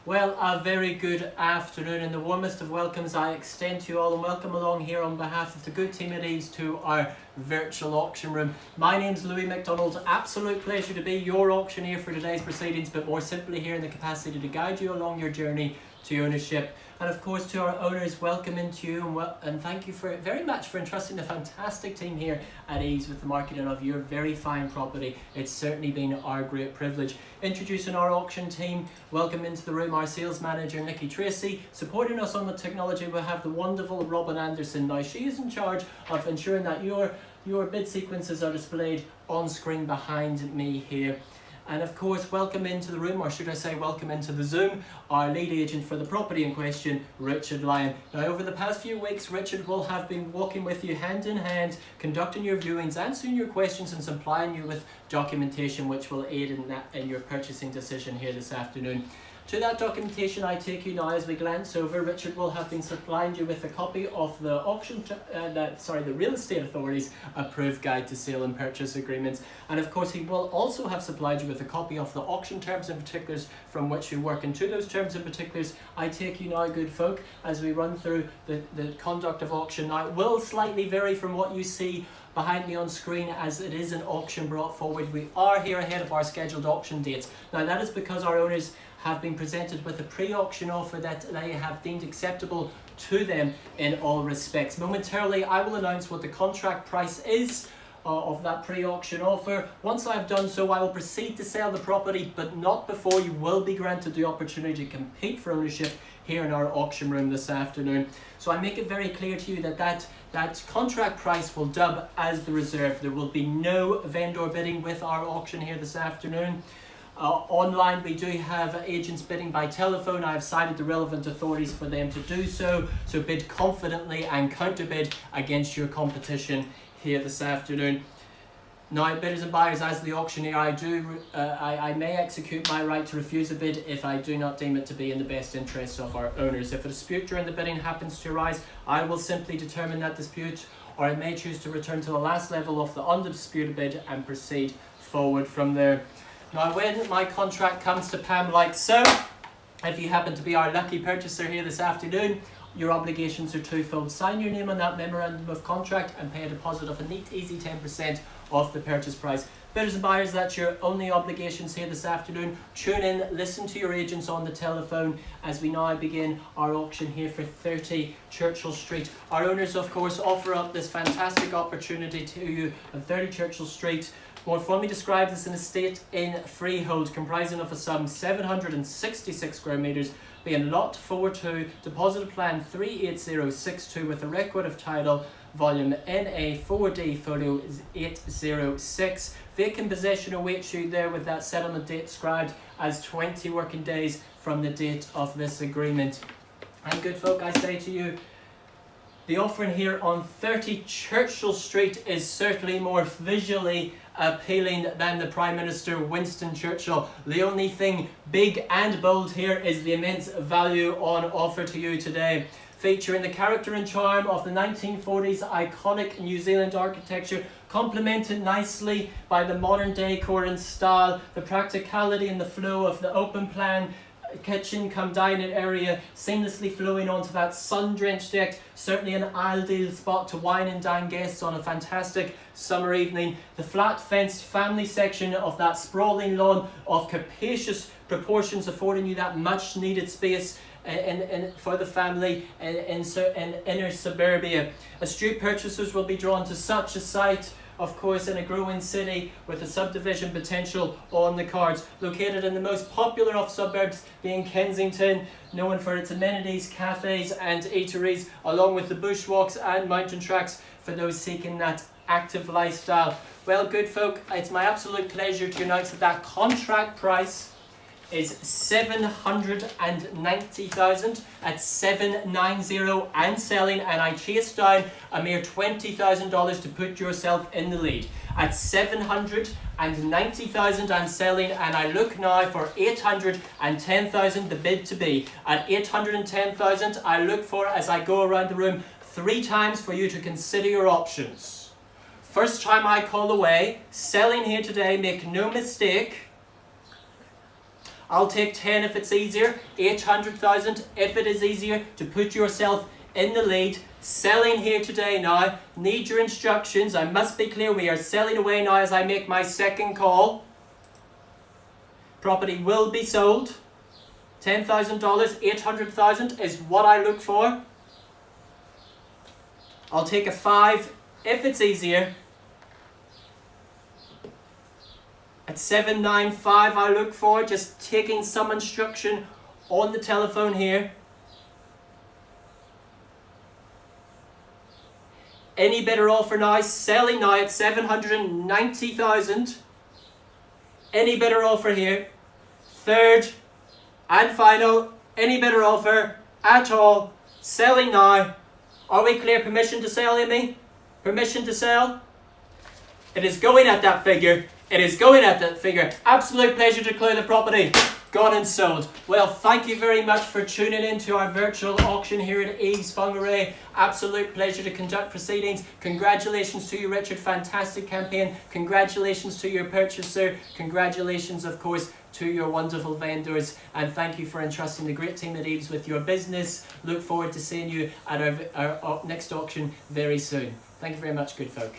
Well, a very good afternoon and the warmest of welcomes I extend to you all, and welcome along here on behalf of the good team at EVES to our virtual auction room. My name's Louis McDonald. Absolute pleasure to be your auctioneer for today's proceedings, but more simply here in the capacity to guide you along your journey to ownership. And of course, to our owners, welcome into you and thank you very much for entrusting the fantastic team here at EVES with the marketing of your very fine property. It's certainly been our great privilege. Introducing our auction team, welcome into the room our sales manager Nikki Tracy. Supporting us on the technology, we have the wonderful Robin Anderson. Now she is in charge of ensuring that your bid sequences are displayed on screen behind me here. And of course, welcome into the room, or should I say welcome into the Zoom, our lead agent for the property in question, Richard Lyon. Now over the past few weeks, Richard will have been walking with you hand in hand, conducting your viewings, answering your questions and supplying you with documentation which will aid in your purchasing decision here this afternoon. To that documentation I take you now as we glance over. Richard will have been supplying you with a copy of the the Real Estate Authority's approved guide to sale and purchase agreements, and of course he will also have supplied you with a copy of the auction terms and particulars from which we work. And to those terms and particulars I take you now, good folk, as we run through the conduct of auction. Now it will slightly vary from what you see behind me on screen, as it is an auction brought forward. We are here ahead of our scheduled auction dates. Now that is because our owners have been presented with a pre-auction offer that they have deemed acceptable to them in all respects. Momentarily I will announce what the contract price is of that pre-auction offer. Once I've done so, I will proceed to sell the property, but not before you will be granted the opportunity to compete for ownership here in our auction room this afternoon. So I make it very clear to you that contract price will dub as the reserve. There will be no vendor bidding with our auction here this afternoon. Online we do have agents bidding by telephone. I have cited the relevant authorities for them to do so. So bid confidently and counter bid against your competition here this afternoon. Now, bidders and buyers, as the auctioneer, I may execute my right to refuse a bid if I do not deem it to be in the best interests of our owners. If a dispute during the bidding happens to arise, I will simply determine that dispute, or I may choose to return to the last level of the undisputed bid and proceed forward from there. Now, when my contract comes to PAM like so, if you happen to be our lucky purchaser here this afternoon, your obligations are twofold. Sign your name on that memorandum of contract and pay a deposit of a neat, easy 10% of the purchase price. Bidders and buyers, that's your only obligations here this afternoon. Tune in, listen to your agents on the telephone as we now begin our auction here for 30 Churchill Street. Our owners, of course, offer up this fantastic opportunity to you at 30 Churchill Street. More formally described as an estate in freehold, comprising of a sum 766 square metres, being lot 42, deposit plan 38062, with a record of title, volume NA 4D folio 806. Vacant possession awaits you there, with that settlement date described as 20 working days from the date of this agreement. And good folk, I say to you, the offering here on 30 Churchill Street is certainly more visually appealing than the Prime Minister Winston Churchill. The only thing big and bold here is the immense value on offer to you today. Featuring the character and charm of the 1940s iconic New Zealand architecture, complemented nicely by the modern decor and style, the practicality and the flow of the open plan kitchen come dining area seamlessly flowing onto that sun-drenched deck. Certainly an ideal spot to wine and dine guests on a fantastic summer evening. The flat fenced family section of that sprawling lawn of capacious proportions, affording you that much needed space for the family in inner suburbia. Astute purchasers will be drawn to such a site, of course, in a growing city with a subdivision potential on the cards. Located in the most popular of suburbs, being Kensington, known for its amenities, cafes and eateries, along with the bushwalks and mountain tracks for those seeking that active lifestyle. Well, good folk, it's my absolute pleasure to announce that contract price is 790,000 at 790 and selling, and I chased down a mere $20,000 to put yourself in the lead. At 790,000 and selling, and I look now for 810,000 the bid to be. At 810,000 I look for, as I go around the room, 3 times for you to consider your options. First time I call away, selling here today, make no mistake, I'll take 10 if it's easier. 800,000 if it is easier to put yourself in the lead. Selling here today now. Need your instructions. I must be clear, we are selling away now as I make my second call. Property will be sold. $10,000, 800,000 is what I look for. I'll take a 5 if it's easier. At 795 I look for, just taking some instruction on the telephone here. Any better offer now? Selling now at 790,000. Any better offer here? Third and final. Any better offer at all? Selling now. Are we clear? Permission to sell, Amy? Permission to sell? It is going at that figure. It is going at that figure. Absolute pleasure to clear the property. Gone and sold. Well, thank you very much for tuning in to our virtual auction here at EVES, Whangarei. Absolute pleasure to conduct proceedings. Congratulations to you, Richard. Fantastic campaign. Congratulations to your purchaser. Congratulations, of course, to your wonderful vendors. And thank you for entrusting the great team at EVES with your business. Look forward to seeing you at our next auction very soon. Thank you very much, good folk.